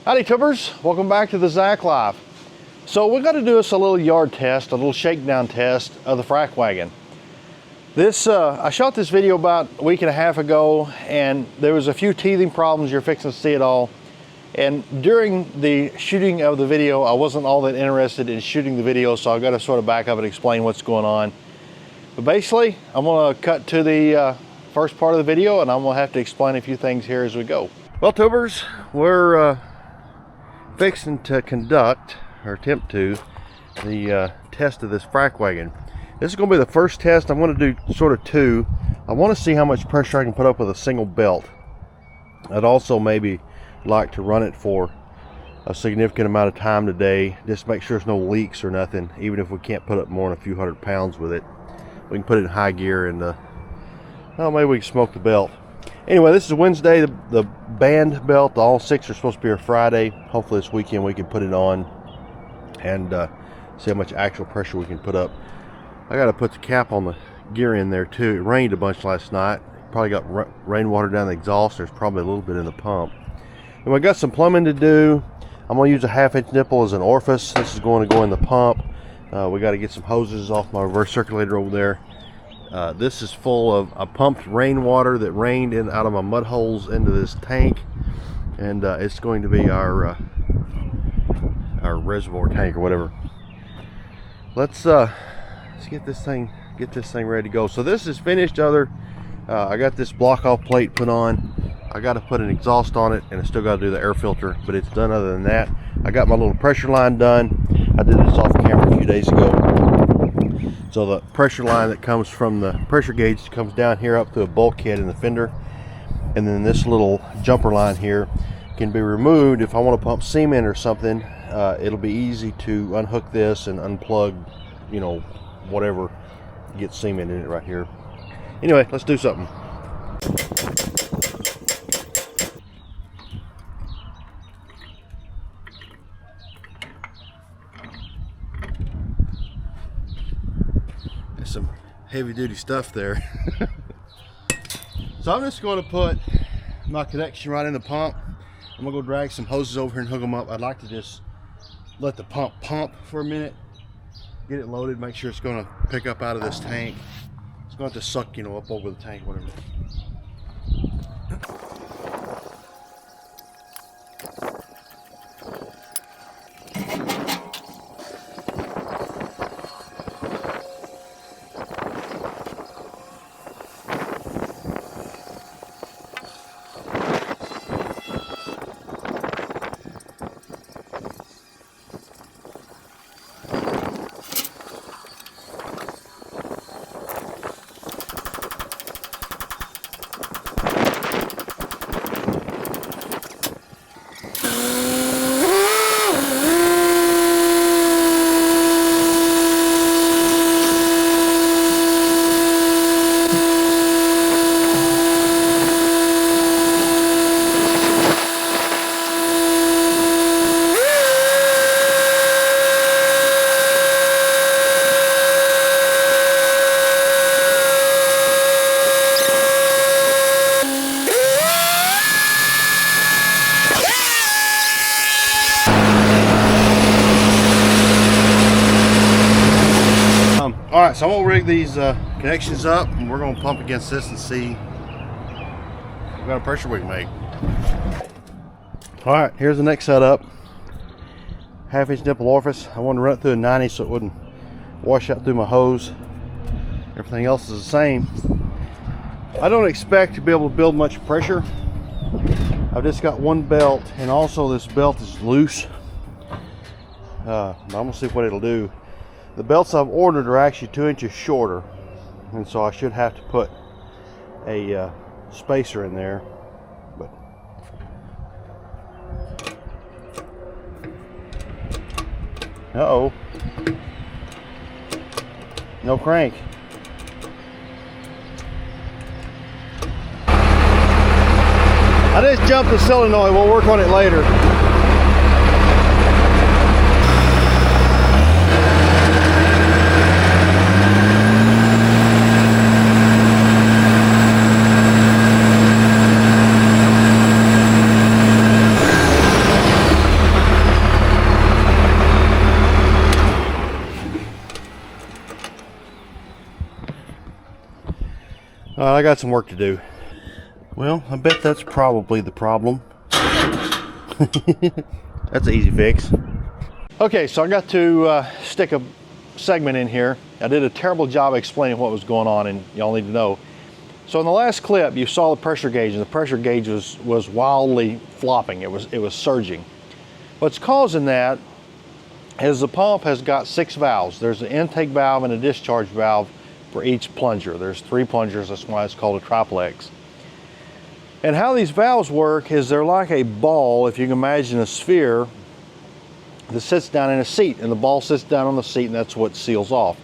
Howdy tubers, welcome back to the Zach Life. So we're going to do us a little yard test, a little shakedown test of the Frac wagon. I shot this video about a week and a half ago, and there was a few teething problems. You're fixing to see it all. And during the shooting of the video, I wasn't all that interested in shooting the video, so I've got to sort of back up and explain what's going on. But basically, I'm going to cut to the first part of the video, and I'm going to have to explain a few things here as we go. Well, tubers, we're fixing to conduct, or attempt to, the test of this Frac wagon. This is going to be the first test. I'm going to do sort of two. I want to see how much pressure I can put up with a single belt. I'd also maybe like to run it for a significant amount of time today, just make sure there's no leaks or nothing. Even if we can't put up more than a few hundred pounds with it, we can put it in high gear and well, maybe we can smoke the belt. Anyway, this is Wednesday. The band belt, all six are supposed to be here Friday. Hopefully this weekend we can put it on and see how much actual pressure we can put up. I got to put the cap on the gear in there too. It rained a bunch last night. Probably got rainwater down the exhaust. There's probably a little bit in the pump. And we got some plumbing to do. I'm going to use a 1/2-inch nipple as an orifice. This is going to go in the pump. We got to get some hoses off my reverse circulator over there. This is full of pumped rainwater that rained in out of my mud holes into this tank, and it's going to be our reservoir tank or whatever. Let's get this thing ready to go. So this is finished. I got this block off plate put on. I got to put an exhaust on it, and I still got to do the air filter, but it's done. Other than that, I got my little pressure line done. I did this off camera a few days ago. So the pressure line that comes from the pressure gauge comes down here up to a bulkhead in the fender, and then this little jumper line here can be removed if I want to pump cement or something. It'll be easy to unhook this and unplug, you know, whatever, get cement in it right here. Anyway, let's do something. Some heavy duty stuff there. So I'm just going to put my connection right in the pump. I'm gonna go drag some hoses over here and hook them up. I'd like to just let the pump for a minute, get it loaded, make sure it's going to pick up out of this tank. It's going to have to suck, you know, up over the tank, whatever. All right, so I'm gonna rig these connections up, and we're gonna pump against this and see what kind of pressure we can make. All right, here's the next setup. 1/2-inch nipple orifice. I wanted to run it through a 90 so it wouldn't wash out through my hose. Everything else is the same. I don't expect to be able to build much pressure. I've just got one belt, and also this belt is loose. I'm gonna see what it'll do. The belts I've ordered are actually 2 inches shorter, and so I should have to put a spacer in there. But uh-oh, no crank. I just jumped the solenoid. We'll work on it later. Alright, I got some work to do. Well, I bet that's probably the problem. That's an easy fix. Okay, so I got to stick a segment in here. I did a terrible job explaining what was going on, and y'all need to know. So in the last clip, you saw the pressure gauge, and the pressure gauge was wildly flopping. It was surging. What's causing that is the pump has got 6 valves. There's an intake valve and a discharge valve for each plunger. There's 3 plungers, that's why it's called a triplex. And how these valves work is they're like a ball, if you can imagine a sphere that sits down in a seat, and the ball sits down on the seat, and that's what seals off.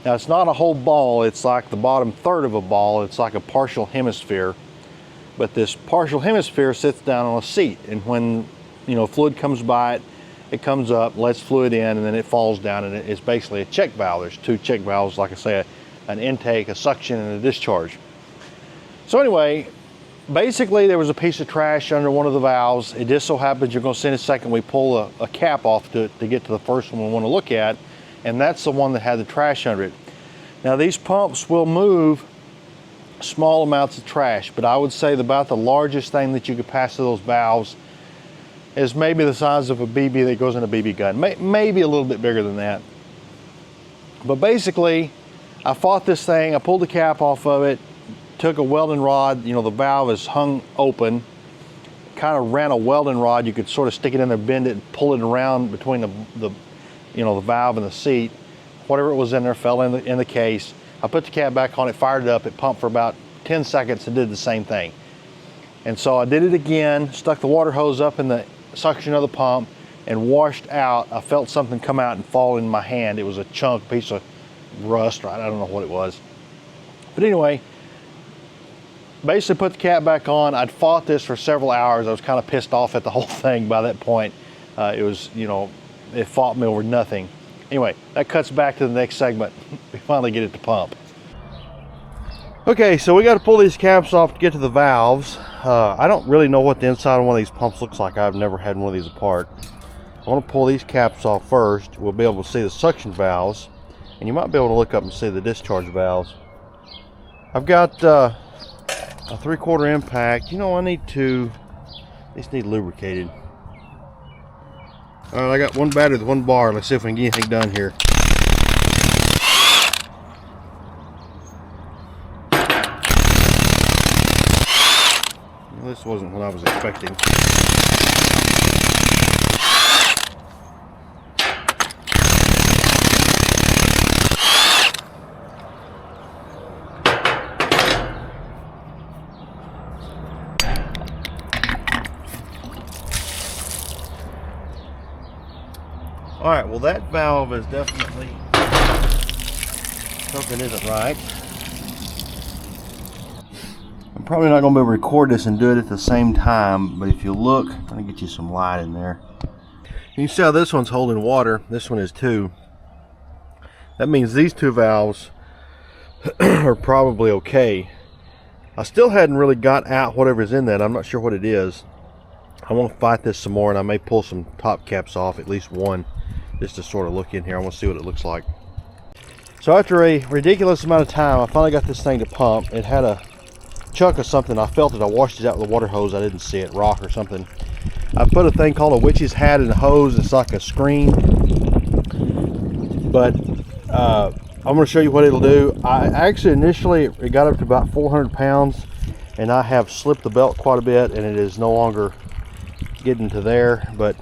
Now it's not a whole ball, it's like the bottom third of a ball. It's like a partial hemisphere, but this partial hemisphere sits down on a seat, and when fluid comes by it, it comes up, lets fluid in, and then it falls down, and it's basically a check valve. There's 2 check valves, like I say, an intake, a suction, and a discharge. So anyway, basically there was a piece of trash under one of the valves. It just so happens, you're going to see in a second, we pull a cap off to get to the first one we want to look at, and that's the one that had the trash under it. Now these pumps will move small amounts of trash, but I would say about the largest thing that you could pass through those valves is maybe the size of a BB that goes in a BB gun. Maybe a little bit bigger than that. But basically, I fought this thing, I pulled the cap off of it, took a welding rod, the valve is hung open, kind of ran a welding rod. You could sort of stick it in there, bend it, and pull it around between the valve and the seat. Whatever it was in there fell in the case. I put the cap back on it, fired it up, it pumped for about 10 seconds and did the same thing. And so I did it again, stuck the water hose up in the suction of the pump and washed out. I felt something come out and fall in my hand. It was a chunk, piece of rust, I don't know what it was. But anyway, basically put the cap back on. I'd fought this for several hours. I was kind of pissed off at the whole thing by that point. It was, it fought me over nothing. Anyway, that cuts back to the next segment. We finally get it to pump. Okay, so we got to pull these caps off to get to the valves. I don't really know what the inside of one of these pumps looks like. I've never had one of these apart. I want to pull these caps off first. We'll be able to see the suction valves, and you might be able to look up and see the discharge valves. I've got a 3/4 impact. These need lubricated. All right, I got one battery with 1 bar. Let's see if we can get anything done here. Well, this wasn't what I was expecting. All right, well that valve is definitely, something isn't right. I'm probably not going to be able to record this and do it at the same time, but if you look, I'm going to get you some light in there. You can see how this one's holding water, this one is too. That means these 2 valves are probably okay. I still hadn't really got out whatever's in that. I'm not sure what it is. I want to fight this some more, and I may pull some top caps off, at least one, just to sort of look in here. I want to see what it looks like. So after a ridiculous amount of time, I finally got this thing to pump. It had a chunk of something. I felt it. I washed it out with a water hose. I didn't see it, rock or something. I put a thing called a witch's hat in the hose. It's like a screen. But I'm going to show you what it'll do. I actually initially, it got up to about 400 pounds, and I have slipped the belt quite a bit, and it is no longer getting to there, but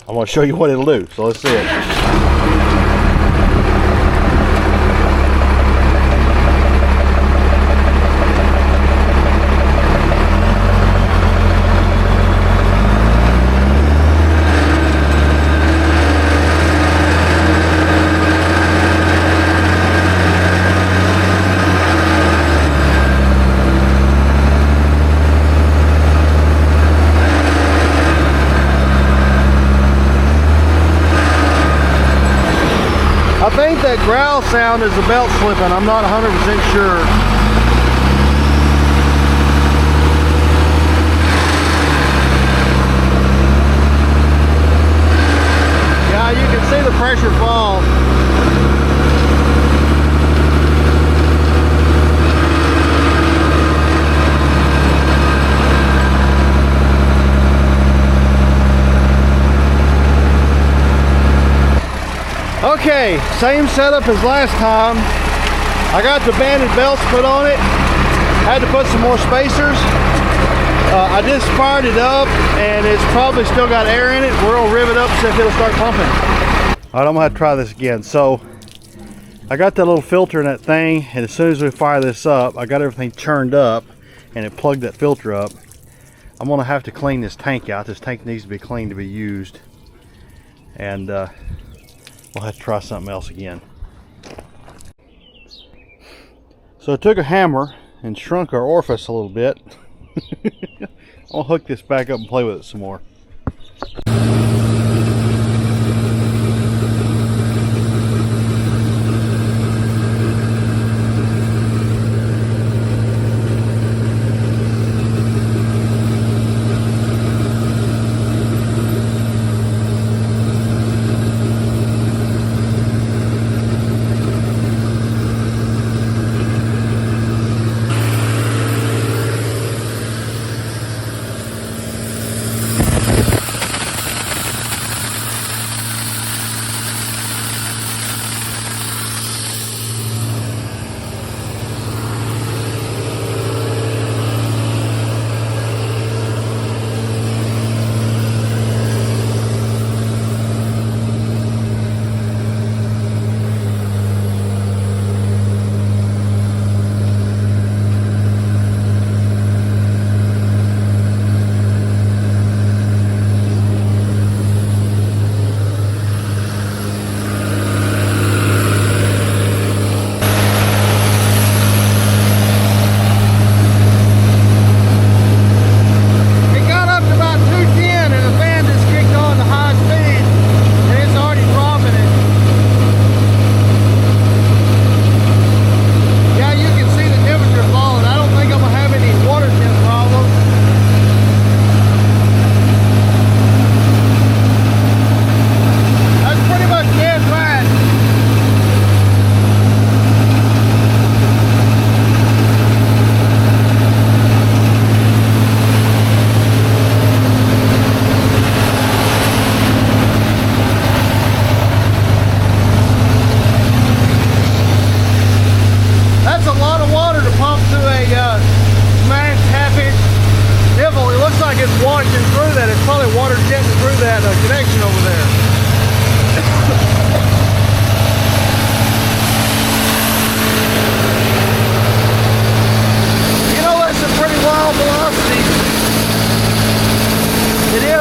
I'm going to show you what it'll do. So let's see it. I think that growl sound is the belt slipping. I'm not 100% sure. Yeah, you can see the pressure fall. Okay, same setup as last time. I got the banded belts put on it. Had to put some more spacers. I just fired it up and it's probably still got air in it. We're gonna rev it up and see if it'll start pumping. All right, I'm gonna have to try this again. So I got that little filter in that thing, and as soon as we fire this up, I got everything churned up and it plugged that filter up. I'm gonna have to clean this tank out. This tank needs to be cleaned to be used. And we'll have to try something else again. So I took a hammer and shrunk our orifice a little bit. I'll hook this back up and play with it some more.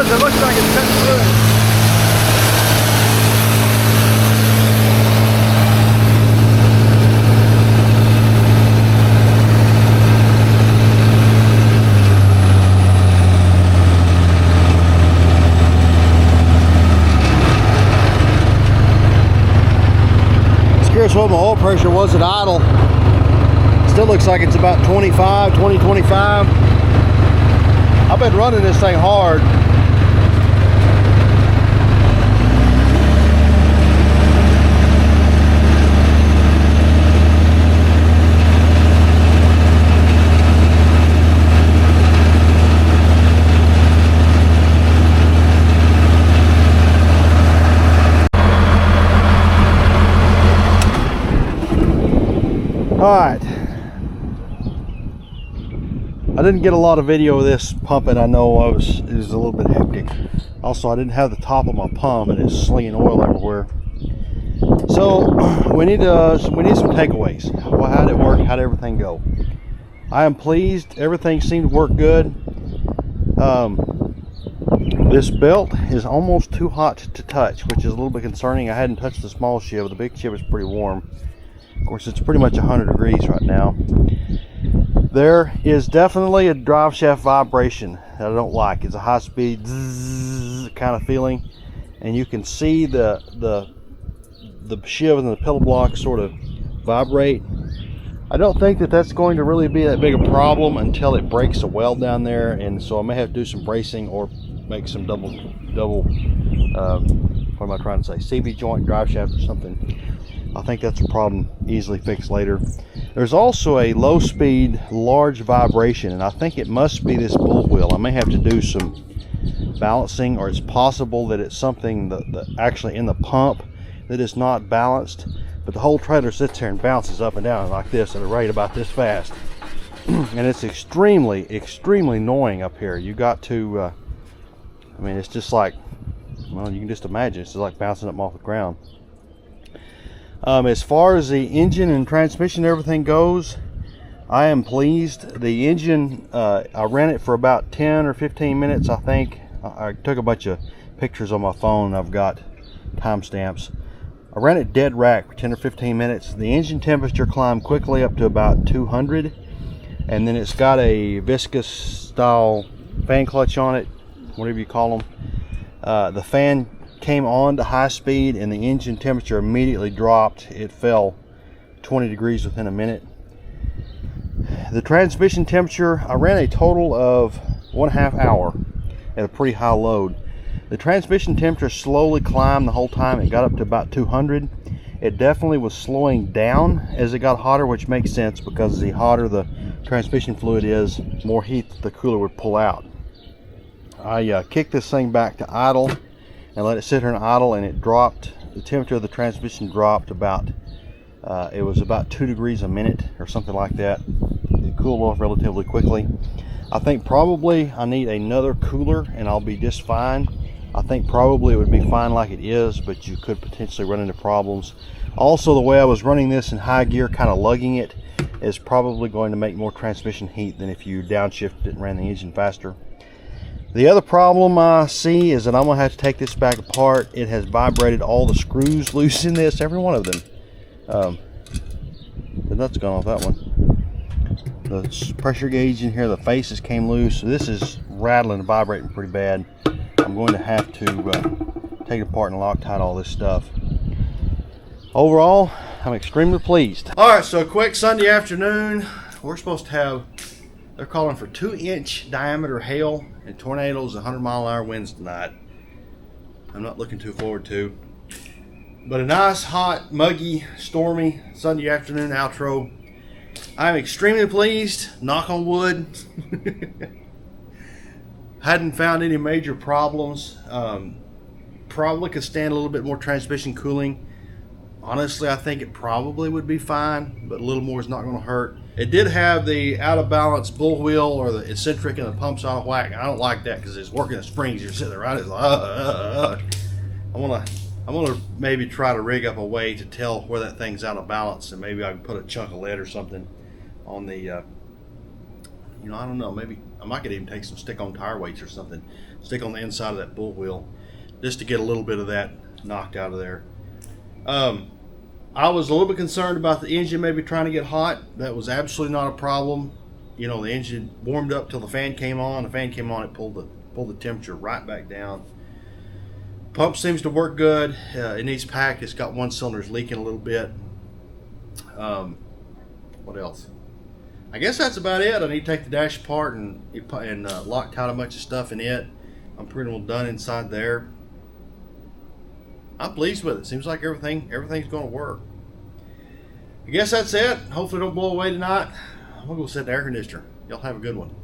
It looks like it's cutting through it. Curious what my oil pressure was at idle. Still looks like it's about 20, 25. I've been running this thing hard. Alright, I didn't get a lot of video of this pumping. I know it was a little bit hectic. Also, I didn't have the top of my pump and it's slinging oil everywhere. So we need some takeaways. Well, how did it work? How did everything go? I am pleased. Everything seemed to work good. This belt is almost too hot to touch, which is a little bit concerning. I hadn't touched the small shiv. The big shiv is pretty warm. Of course, it's pretty much 100 degrees right now. There is definitely a drive shaft vibration that I don't like. It's a high-speed zzz kind of feeling, and you can see the shiv and the pedal block sort of vibrate. I don't think that that's going to really be that big a problem until it breaks a weld down there, and so I may have to do some bracing or make some double what am I trying to say, CV joint drive shaft or something. I think that's a problem easily fixed later. There's also a low speed large vibration, and I think it must be this bull wheel. I may have to do some balancing, or it's possible that it's something that actually in the pump that is not balanced, but the whole trailer sits there and bounces up and down like this at a rate about this fast. And it's extremely annoying up here. You got to I mean, it's just like, well, you can just imagine, it's just like bouncing up off the ground. As far as the engine and transmission and everything goes, I am pleased. The engine, I ran it for about 10 or 15 minutes, I think. I took a bunch of pictures on my phone. I've got timestamps. I ran it dead rack for 10 or 15 minutes. The engine temperature climbed quickly up to about 200, and then it's got a viscous style fan clutch on it, whatever you call them. The fan came on to high speed and the engine temperature immediately dropped. It fell 20 degrees within a minute. The transmission temperature, I ran a total of 1.5 hours at a pretty high load. The transmission temperature slowly climbed the whole time. It got up to about 200. It definitely was slowing down as it got hotter, which makes sense because the hotter the transmission fluid is, more heat the cooler would pull out. I kicked this thing back to idle and let it sit here and idle, and it dropped. The temperature of the transmission dropped about, it was about 2 degrees a minute or something like that. It cooled off relatively quickly. I think probably I need another cooler and I'll be just fine. I think probably it would be fine like it is, but you could potentially run into problems. Also, the way I was running this in high gear, kind of lugging it, is probably going to make more transmission heat than if you downshifted it and ran the engine faster. The other problem I see is that I'm going to have to take this back apart. It has vibrated all the screws loose in this, every one of them. The nut's gone off that one. The pressure gauge in here, the faces came loose. So this is rattling and vibrating pretty bad. I'm going to have to take it apart and Loctite all this stuff. Overall, I'm extremely pleased. All right, so a quick Sunday afternoon. We're supposed to have, they're calling for 2-inch diameter hail and tornadoes, 100-mile-an-hour winds tonight. I'm not looking too forward to. But a nice, hot, muggy, stormy Sunday afternoon outro. I'm extremely pleased, knock on wood. Hadn't found any major problems. Probably could stand a little bit more transmission cooling. Honestly, I think it probably would be fine, but a little more is not going to hurt. It did have the out of balance bull wheel or the eccentric and the pumps out of whack. I don't like that because it's working the springs. You're sitting there right. It's like, I want to maybe try to rig up a way to tell where that thing's out of balance, and maybe I can put a chunk of lead or something on the, I don't know. Maybe I might could even take some stick-on tire weights or something, stick on the inside of that bull wheel, just to get a little bit of that knocked out of there. I was a little bit concerned about the engine maybe trying to get hot. That was absolutely not a problem. The engine warmed up till the fan came on. The fan came on, it pulled the temperature right back down. Pump seems to work good. It needs packed. It's got one cylinder leaking a little bit. What else? I guess that's about it. I need to take the dash apart and Loctite a bunch of stuff in it. I'm pretty well done inside there. I'm pleased with it. Seems like everything's going to work. I guess that's it. Hopefully it don't blow away tonight. I'm going to go set the air conditioner. Y'all have a good one.